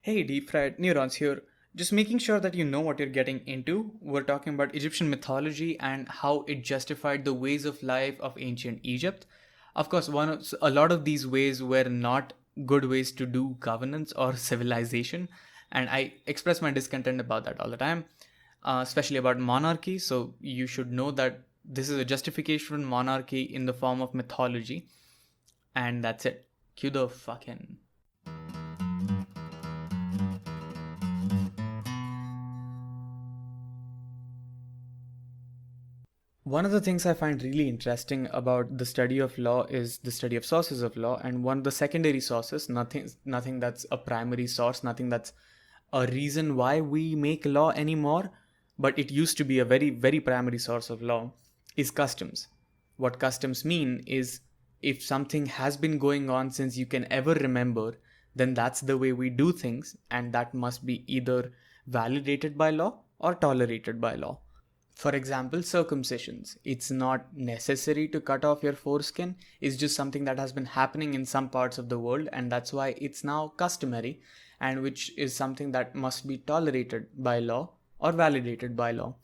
Hey, deep fried Neurons here. Just making sure that you know what you're getting into. We're talking about Egyptian mythology and how it justified the ways of life of ancient Egypt. Of course, a lot of these ways were not good ways to do governance or civilization, and I express my discontent about that all the time, especially about monarchy. So you should know that this is a justification for monarchy in the form of mythology, and that's it. Cue the fucking. One of the things I find really interesting about the study of law is the study of sources of law, and one of the secondary sources, nothing that's a primary source, nothing that's a reason why we make law anymore, but it used to be a very, very primary source of law, is customs. What customs mean is if something has been going on since you can ever remember, then that's the way we do things, and that must be either validated by law or tolerated by law. For example, circumcisions. It's not necessary to cut off your foreskin, it's just something that has been happening in some parts of the world, and that's why it's now customary, and which is something that must be tolerated by law or validated by law.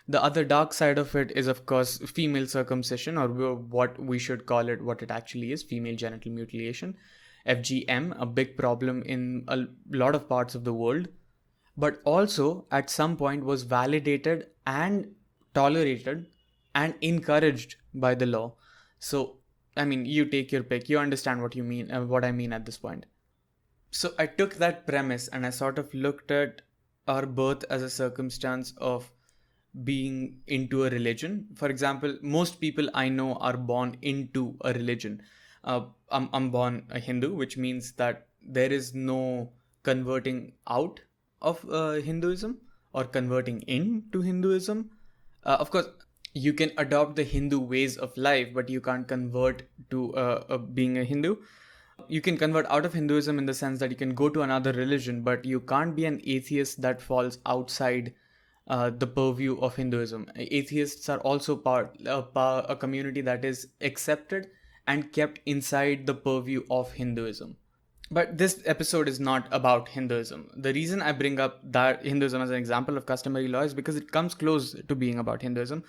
The other dark side of it is, of course, female circumcision, or what we should call it, what it actually is, female genital mutilation. FGM, a big problem in a lot of parts of the world, but also at some point was validated and tolerated and encouraged by the law. So, I mean, you take your pick. You understand what you mean, what I mean at this point. So, I took that premise and I sort of looked at our birth as a circumstance of being into a religion. For example, most people I know are born into a religion. I'm born a Hindu, which means that there is no converting out of Hinduism or converting into Hinduism. Of course, you can adopt the Hindu ways of life, but you can't convert to being a Hindu. You can convert out of Hinduism in the sense that you can go to another religion, but you can't be an atheist that falls outside the purview of Hinduism. Atheists are also a community that is accepted and kept inside the purview of Hinduism. But this episode is not about Hinduism. The reason I bring up that Hinduism as an example of customary law is because it comes close to being about Hinduism.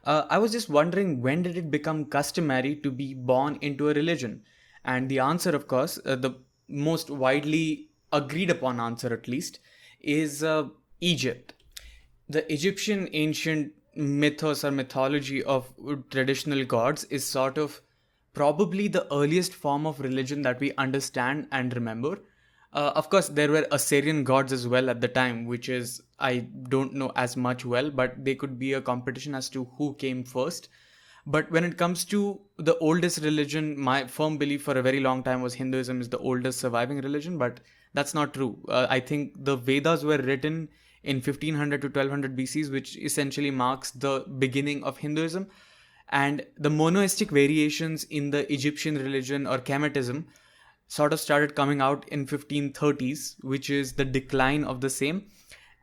I was just wondering, when did it become customary to be born into a religion? And the answer, of course, the most widely agreed upon answer at least, is Egypt. The Egyptian ancient mythos or mythology of traditional gods is sort of probably the earliest form of religion that we understand and remember. Of course, there were Assyrian gods as well at the time, which is, I don't know as much well, but they could be a competition as to who came first. But when it comes to the oldest religion, my firm belief for a very long time was Hinduism is the oldest surviving religion, but that's not true. I think the Vedas were written in 1500 to 1200 BCs, which essentially marks the beginning of Hinduism. And the monoistic variations in the Egyptian religion or Kemetism sort of started coming out in 1530s, which is the decline of the same.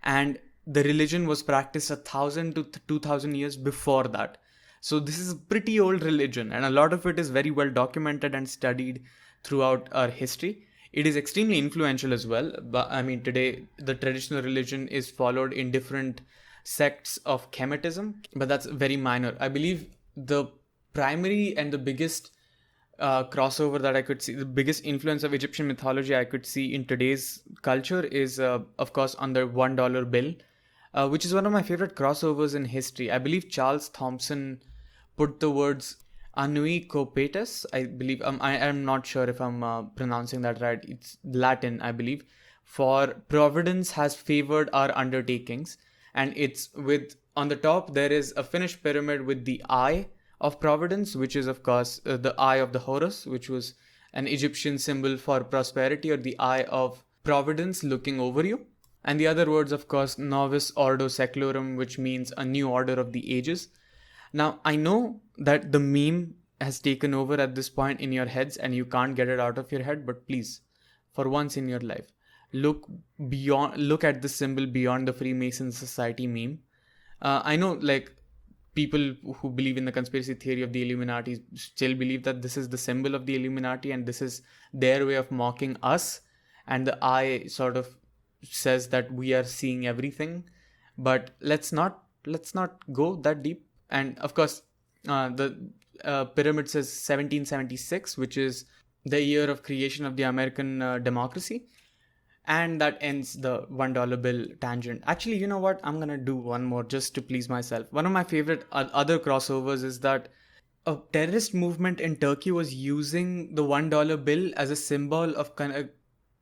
And the religion was practiced 1,000 to 2,000 years before that. So this is a pretty old religion, and a lot of it is very well documented and studied throughout our history. It is extremely influential as well. But I mean, today the traditional religion is followed in different sects of Kemetism, but that's very minor. I believe the primary and the biggest crossover that I could see, the biggest influence of Egyptian mythology I could see in today's culture is, of course, on the $1 bill, which is one of my favorite crossovers in history. I believe Charles Thompson put the words annui copetus. I believe, I am not sure if I'm pronouncing that right. It's Latin, I believe, for providence has favored our undertakings. And it's with, on the top, there is a finished pyramid with the eye of providence, which is, of course, the eye of the Horus, which was an Egyptian symbol for prosperity, or the eye of providence looking over you. And the other words, of course, Novus Ordo Seclorum, which means a new order of the ages. Now, I know that the meme has taken over at this point in your heads and you can't get it out of your head, but please, for once in your life, look at the symbol beyond the Freemason Society meme. I know, like, people who believe in the conspiracy theory of the Illuminati still believe that this is the symbol of the Illuminati and this is their way of mocking us. and the eye sort of says that we are seeing everything. But let's not go that deep. And of course, the pyramid says 1776, which is the year of creation of the American democracy. And that ends the $1 bill tangent. Actually, you know what? I'm gonna do one more just to please myself. One of my favorite other crossovers is that a terrorist movement in Turkey was using the $1 bill as a symbol of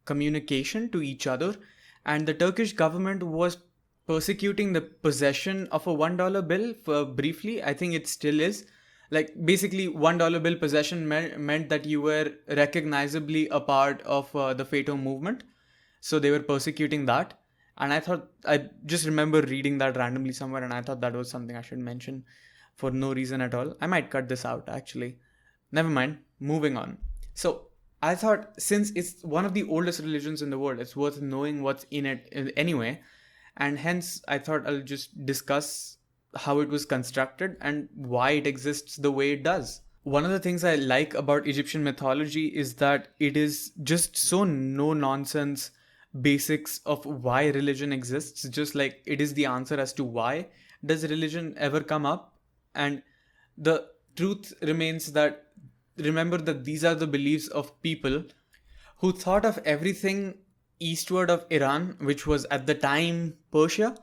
communication to each other, and the Turkish government was persecuting the possession of a $1 bill for briefly. I think it still is. Like, basically, $1 bill possession meant that you were recognizably a part of the Pharaoh movement. So they were persecuting that. And I just remember reading that randomly somewhere, and I thought that was something I should mention for no reason at all. I might cut this out, actually. Never mind. Moving on. So I thought, since it's one of the oldest religions in the world, it's worth knowing what's in it anyway. And hence, I thought I'll just discuss how it was constructed and why it exists the way it does. One of the things I like about Egyptian mythology is that it is just so no nonsense basics of why religion exists, just like it is the answer as to why does religion ever come up. And the truth remains that, remember that these are the beliefs of people who thought of everything eastward of Iran, which was at the time Persia,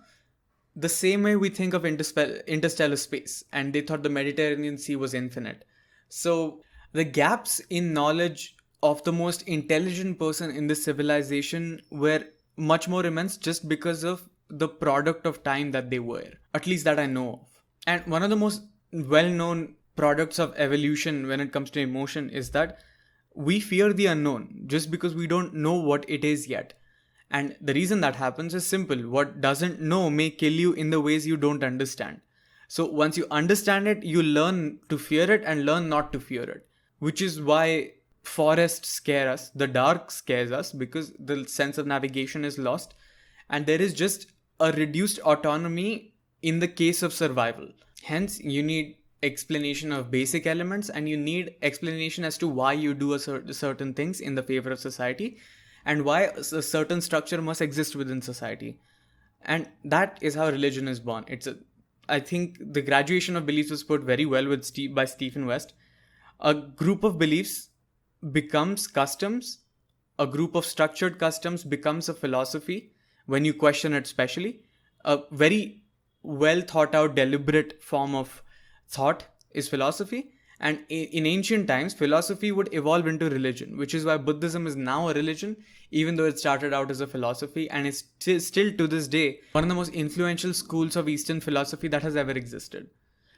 the same way we think of interstellar space, and they thought the Mediterranean Sea was infinite. So the gaps in knowledge of the most intelligent person in this civilization were much more immense just because of the product of time that they were, at least that I know of. And one of the most well-known products of evolution when it comes to emotion is that we fear the unknown just because we don't know what it is yet. And the reason that happens is simple. What doesn't know may kill you in the ways you don't understand. So once you understand it, you learn to fear it and learn not to fear it. Which is why forests scare us, the dark scares us, because the sense of navigation is lost. And there is just a reduced autonomy in the case of survival. Hence, you need explanation of basic elements, and you need explanation as to why you do certain things in the favor of society, and why a certain structure must exist within society. And that is how religion is born. I think the graduation of beliefs was put very well by Stephen West. A group of beliefs becomes customs. A group of structured customs becomes a philosophy when you question it specially. A very well thought out, deliberate form of thought is philosophy. And in ancient times, philosophy would evolve into religion, which is why Buddhism is now a religion, even though it started out as a philosophy, and is still to this day one of the most influential schools of Eastern philosophy that has ever existed.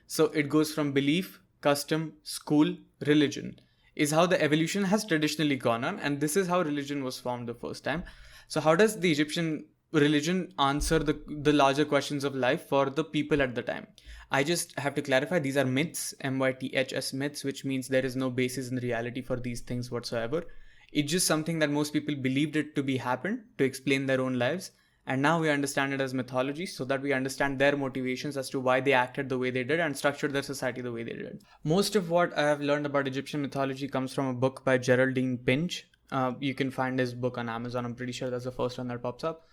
So it goes from belief, custom, school, religion, is how the evolution has traditionally gone on, and this is how religion was formed the first time. So how does the Egyptian religion answer the larger questions of life for the people at the time? I just have to clarify, these are myths, myths, myths, which means there is no basis in reality for these things whatsoever. It's just something that most people believed it to be happened to explain their own lives. And now we understand it as mythology so that we understand their motivations as to why they acted the way they did and structured their society the way they did. Most of what I have learned about Egyptian mythology comes from a book by Geraldine Pinch. You can find his book on Amazon. I'm pretty sure that's the first one that pops up.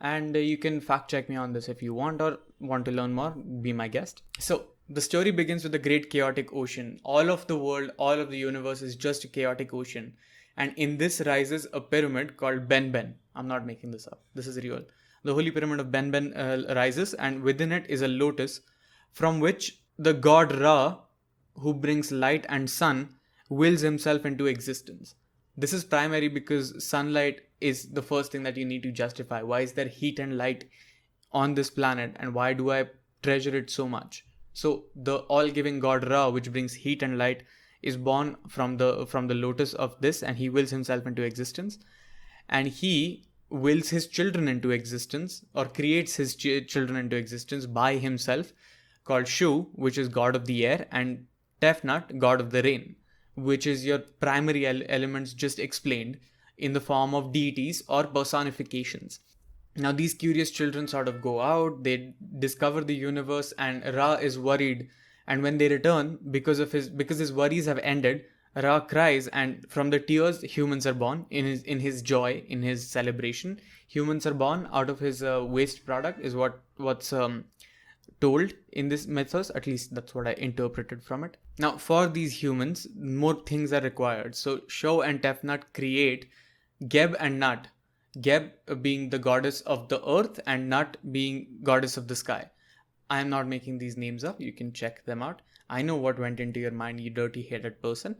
And you can fact check me on this if you want, or want to learn more, be my guest. So the story begins with a great chaotic ocean. All of the world, all of the universe is just a chaotic ocean. And in this rises a pyramid called Ben Ben. I'm not making this up. This is real. The holy pyramid of Ben Ben rises, and within it is a lotus from which the god Ra, who brings light and sun, wills himself into existence. This is primary because sunlight is the first thing that you need to justify. Why is there heat and light on this planet, and why do I treasure it so much? So the all-giving god Ra, which brings heat and light, is born from the lotus of this, and he wills himself into existence. And he wills his children into existence, or creates his children into existence by himself, called Shu, which is god of the air, and Tefnut, god of the rain, which is your primary elements just explained in the form of deities or personifications. Now these curious children sort of go out, they discover the universe, and Ra is worried, and when they return, because his worries have ended, Ra cries, and from the tears, humans are born. In his joy, in his celebration, humans are born out of his waste product. Is what's told in this mythos. At least that's what I interpreted from it. Now, for these humans, more things are required. So, Sho and Tefnut create Geb and Nut. Geb being the goddess of the earth, and Nut being goddess of the sky. I am not making these names up. You can check them out. I know what went into your mind, you dirty headed person.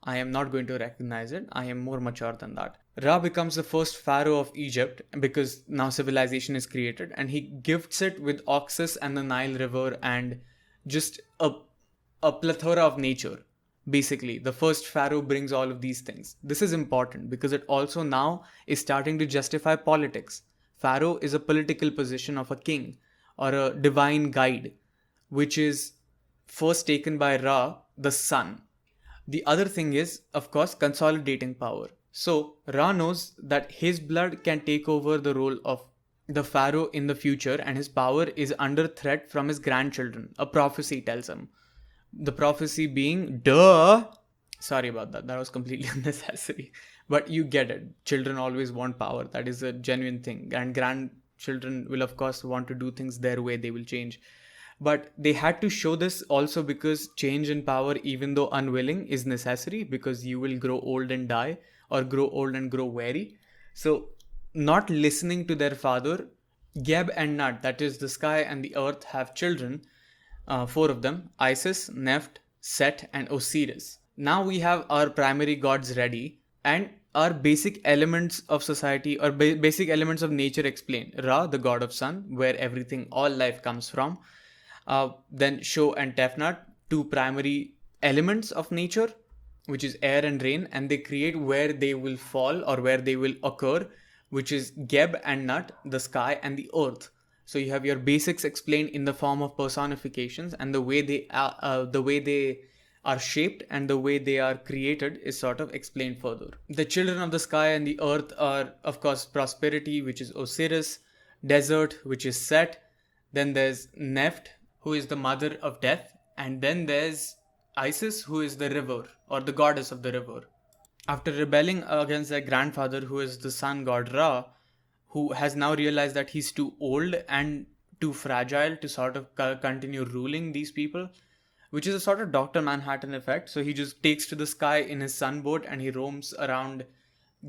I am not going to recognize it. I am more mature than that. Ra becomes the first pharaoh of Egypt because now civilization is created, and he gifts it with Oxus and the Nile River and just a plethora of nature. Basically, the first pharaoh brings all of these things. This is important because it also now is starting to justify politics. Pharaoh is a political position of a king or a divine guide, which is first taken by Ra, the sun. The other thing is, of course, consolidating power. So, Ra knows that his blood can take over the role of the pharaoh in the future, and his power is under threat from his grandchildren. A prophecy tells him. The prophecy being, duh. Sorry about that. That was completely unnecessary. But you get it. Children always want power. That is a genuine thing. And grandchildren will, of course, want to do things their way. They will change. But they had to show this also because change in power, even though unwilling, is necessary because you will grow old and die, or grow old and grow weary. So, not listening to their father, Geb and Nut, that is the sky and the earth, have children, four of them: Isis, Nephth, Set, and Osiris. Now we have our primary gods ready, and our basic elements of society, or basic elements of nature explained. Ra, the god of sun, where everything, all life comes from. Then Sho and Tefnut, two primary elements of nature, which is air and rain, and they create where they will fall or where they will occur, which is Geb and Nut, the sky and the earth. So you have your basics explained in the form of personifications, and the way they are shaped and the way they are created is sort of explained further. The children of the sky and the earth are, of course, prosperity, which is Osiris; desert, which is Set; then there's Nephth, who is the mother of death; and then there's Isis, who is the river, or the goddess of the river. After rebelling against their grandfather, who is the sun god Ra, who has now realized that he's too old and too fragile to sort of continue ruling these people, which is a sort of Dr. Manhattan effect. So he just takes to the sky in his sunboat and he roams around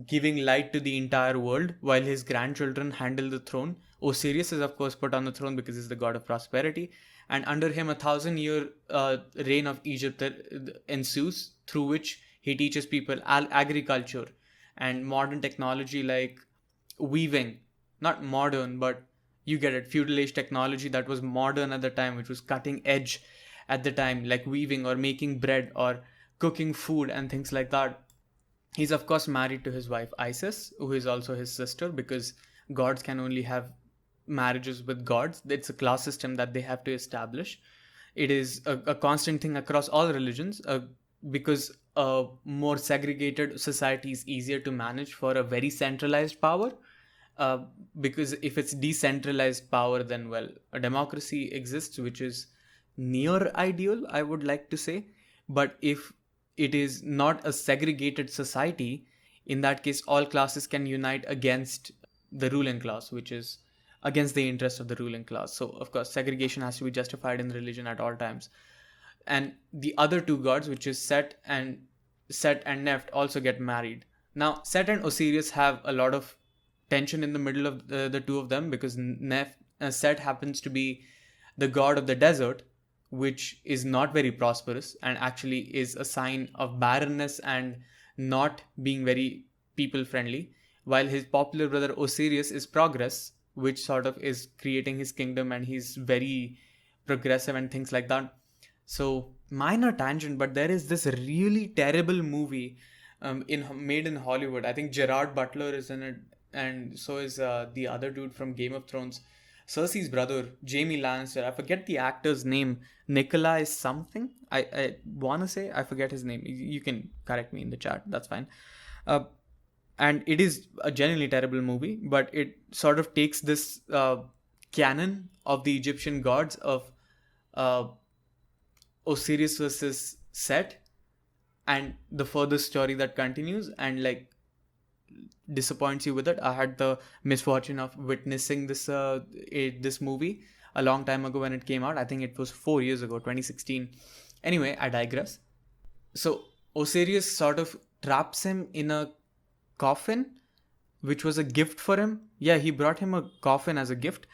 giving light to the entire world while his grandchildren handle the throne. Osiris is, of course, put on the throne because he's the god of prosperity. And under him, 1,000-year reign of Egypt ensues, through which he teaches people agriculture and modern technology like weaving. Not modern, but you get it. Feudal age technology that was modern at the time, which was cutting edge at the time, like weaving or making bread or cooking food and things like that. He's, of course, married to his wife Isis, who is also his sister, because gods can only have marriages with gods. It's a class system that they have to establish. It is a constant thing across all religions, because a more segregated society is easier to manage for a very centralized power. Because if it's decentralized power, then, well, a democracy exists, which is near ideal, I would like to say. But if it is not a segregated society, in that case, all classes can unite against the ruling class, which is against the interest of the ruling class. So, of course, segregation has to be justified in religion at all times. And the other two gods, which is Set and Nephth, also get married. Now, Set and Osiris have a lot of tension in the middle of the two of them, because Set happens to be the god of the desert, which is not very prosperous and actually is a sign of barrenness and not being very people friendly, while his popular brother Osiris is progress, which sort of is creating his kingdom, and he's very progressive and things like that. So, minor tangent, but there is this really terrible movie made in Hollywood. I think Gerard Butler is in it, and so is the other dude from Game of Thrones, Cersei's brother, Jaime Lannister. I forget the actor's name. Nikolai something. I want to say, I forget his name. You can correct me in the chat. That's fine. And it is a genuinely terrible movie, but it sort of takes this canon of the Egyptian gods of Osiris versus Set, and the further story that continues and like disappoints you with it. I had the misfortune of witnessing this movie a long time ago when it came out. I think it was 4 years ago, 2016. Anyway, I digress. So Osiris sort of traps him in a coffin, which was a gift for him. Yeah, he brought him a coffin as a gift,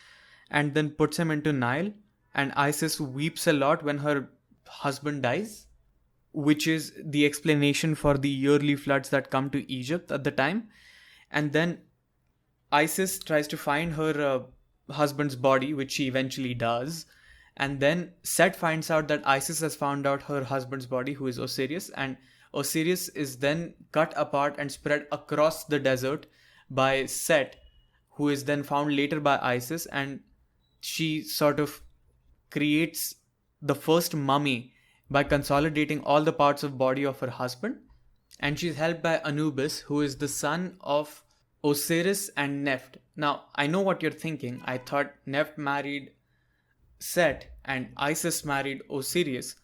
and then puts him into Nile. And Isis weeps a lot when her husband dies, which is the explanation for the yearly floods that come to Egypt at the time. And then Isis tries to find her husband's body, which she eventually does. And then Set finds out that Isis has found out her husband's body, who is Osiris. And Osiris is then cut apart and spread across the desert by Set, who is then found later by Isis. And she sort of creates the first mummy by consolidating all the parts of body of her husband. And she's helped by Anubis, who is the son of Osiris and Neft. Now, I know what you're thinking. I thought Neft married Set and Isis married Osiris.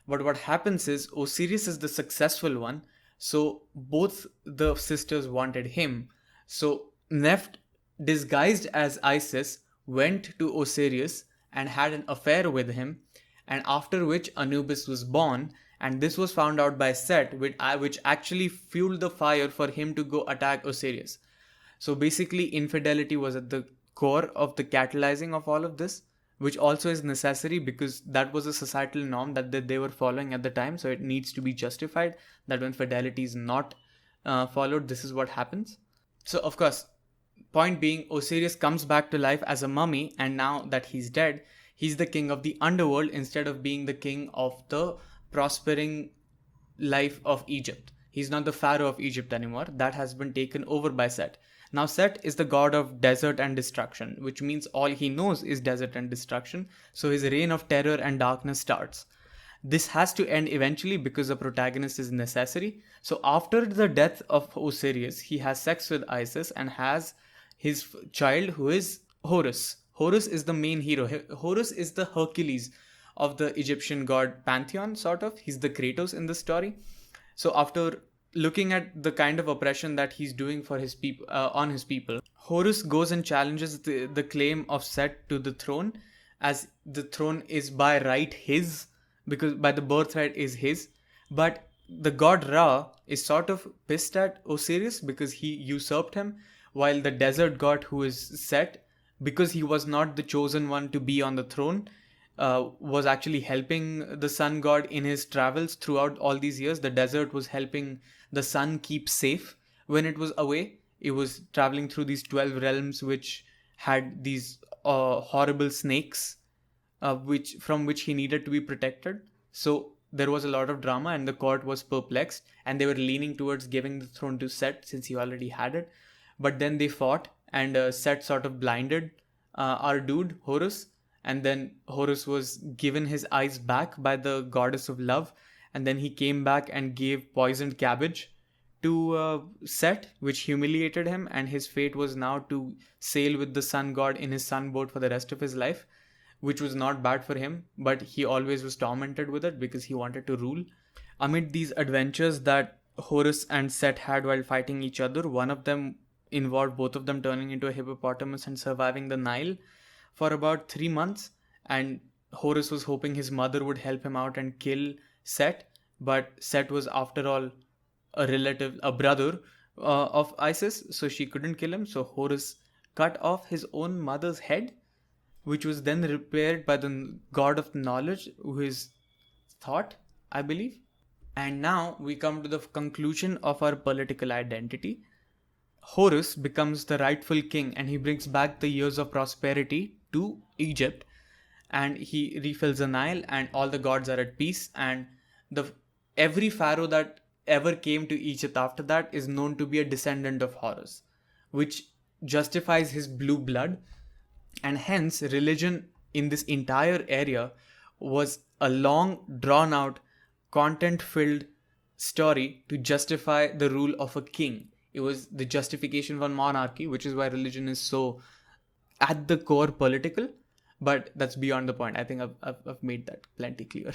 But what happens is Osiris is the successful one, so both the sisters wanted him. So Neft, disguised as Isis, went to Osiris and had an affair with him, and after which Anubis was born. And this was found out by Set, which actually fueled the fire for him to go attack Osiris. So basically, infidelity was at the core of the catalyzing of all of this, which also is necessary because that was a societal norm that they were following at the time. So it needs to be justified that when fidelity is not followed, this is what happens. So, of course, point being, Osiris comes back to life as a mummy, and now that he's dead, he's the king of the underworld instead of being the king of the prospering life of Egypt. He's not the Pharaoh of Egypt anymore. That has been taken over by Set. Now Set is the god of desert and destruction, which means all he knows is desert and destruction. So his reign of terror and darkness starts. This has to end eventually because the protagonist is necessary. So after the death of Osiris, he has sex with Isis and has his child, who is Horus. Horus is the main hero. Horus is the Hercules of the Egyptian god pantheon, sort of. He's the Kratos in the story. So after looking at the kind of oppression that he's doing for his people, on his people, Horus goes and challenges the claim of Set to the throne, as the throne is by right his, because by the birthright is his. But the god Ra is sort of pissed at Osiris because he usurped him, while the desert god, who is Set, because he was not the chosen one to be on the throne, was actually helping the sun god in his travels throughout all these years. The desert was helping the sun keep safe when it was away. It was traveling through these 12 realms, which had these horrible snakes, from which he needed to be protected. So there was a lot of drama, and the court was perplexed, and they were leaning towards giving the throne to Set since he already had it. But then they fought, and Set sort of blinded our dude Horus, and then Horus was given his eyes back by the goddess of love, and then he came back and gave poisoned cabbage to Set, which humiliated him, and his fate was now to sail with the sun god in his sun boat for the rest of his life, which was not bad for him, but he always was tormented with it because he wanted to rule. Amid these adventures that Horus and Set had while fighting each other, one of them involved both of them turning into a hippopotamus and surviving the Nile for about 3 months. And Horus was hoping his mother would help him out and kill Set, but Set was, after all, a brother of Isis, so she couldn't kill him. So Horus cut off his own mother's head, which was then repaired by the god of knowledge, who is Thought, I believe. And now we come to the conclusion of our political identity. Horus becomes the rightful king, and he brings back the years of prosperity to Egypt, and he refills the Nile, and all the gods are at peace. And every pharaoh that ever came to Egypt after that is known to be a descendant of Horus, which justifies his blue blood. And hence religion in this entire area was a long, drawn out, content filled story to justify the rule of a king. It was the justification for monarchy, which is why religion is so at the core political. But that's beyond the point. I think I've made that plenty clear.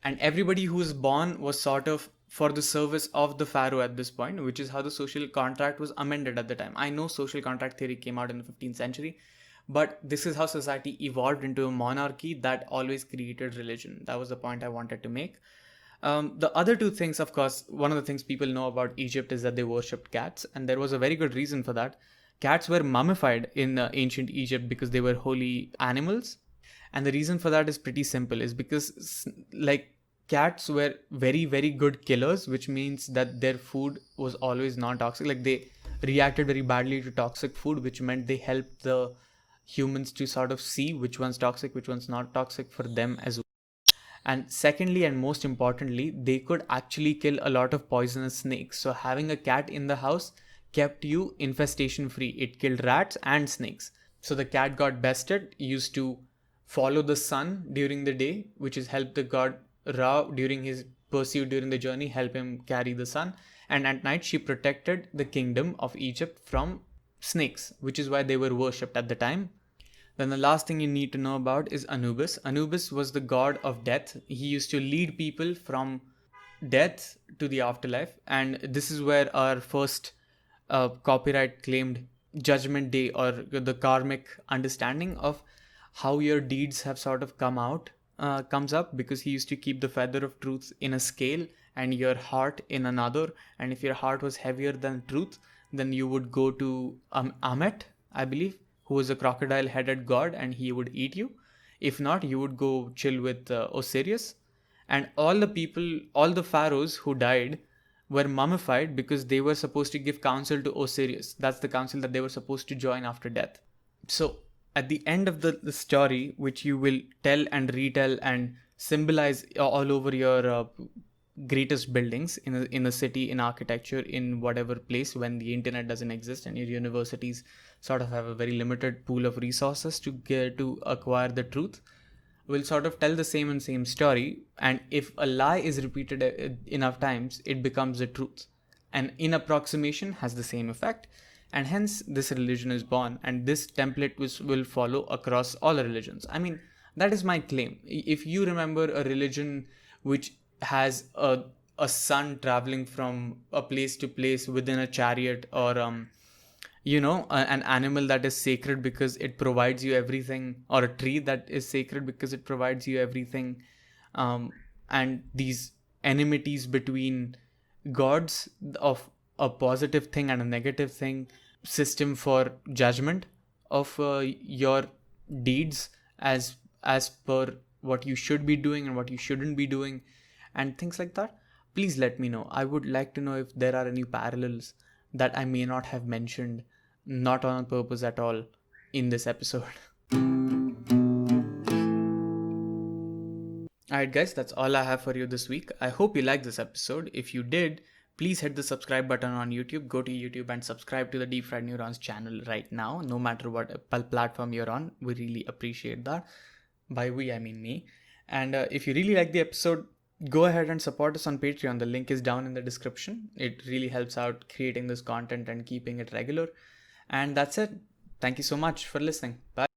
And everybody who was born was sort of for the service of the pharaoh at this point, which is how the social contract was amended at the time. I know social contract theory came out in the 15th century, but this is how society evolved into a monarchy that always created religion. That was the point I wanted to make. The other two things, of course, one of the things people know about Egypt is that they worshipped cats, and there was a very good reason for that. Cats were mummified in ancient Egypt because they were holy animals, and the reason for that is pretty simple, is because like cats were very very good killers, which means that their food was always non-toxic. Like they reacted very badly to toxic food, which meant they helped the humans to sort of see which one's toxic, which one's not toxic for them as well. And secondly, and most importantly, they could actually kill a lot of poisonous snakes. So having a cat in the house kept you infestation free. It killed rats and snakes. So the cat got bested, used to follow the sun during the day, which is help the god Ra during his pursuit during the journey, help him carry the sun. And at night, she protected the kingdom of Egypt from snakes, which is why they were worshipped at the time. Then the last thing you need to know about is Anubis. Anubis was the god of death. He used to lead people from death to the afterlife, and this is where our first copyright claimed judgment day, or the karmic understanding of how your deeds have sort of comes up, because he used to keep the feather of truth in a scale and your heart in another, and if your heart was heavier than truth, then you would go to Amet, I believe, who was a crocodile headed god, and he would eat you. If not, you would go chill with Osiris. And all the people, all the pharaohs who died were mummified because they were supposed to give counsel to Osiris. That's the council that they were supposed to join after death. So at the end of the story, which you will tell and retell and symbolize all over your greatest buildings in a city, in architecture, in whatever place, when the internet doesn't exist and your universities sort of have a very limited pool of resources to get to acquire the truth, will sort of tell the same story, and if a lie is repeated enough times, it becomes the truth. And in approximation has the same effect, and hence this religion is born, and this template will follow across all religions. I mean, that is my claim. If you remember a religion which has a sun traveling from a place to place within a chariot, or an animal that is sacred because it provides you everything, or a tree that is sacred because it provides you everything, and these enmities between gods of a positive thing and a negative thing, system for judgment of your deeds as per what you should be doing and what you shouldn't be doing, and things like that. Please let me know. I would like to know if there are any parallels that I may not have mentioned, not on purpose at all, in this episode. Alright guys, that's all I have for you this week. I hope you liked this episode. If you did, please hit the subscribe button on YouTube. Go to YouTube and subscribe to the Deep Fried Neurons channel right now, no matter what platform you're on. We really appreciate that. By we, I mean me. And if you really like the episode, go ahead and support us on Patreon. The link is down in the description. It really helps out creating this content and keeping it regular. And that's it. Thank you so much for listening. Bye.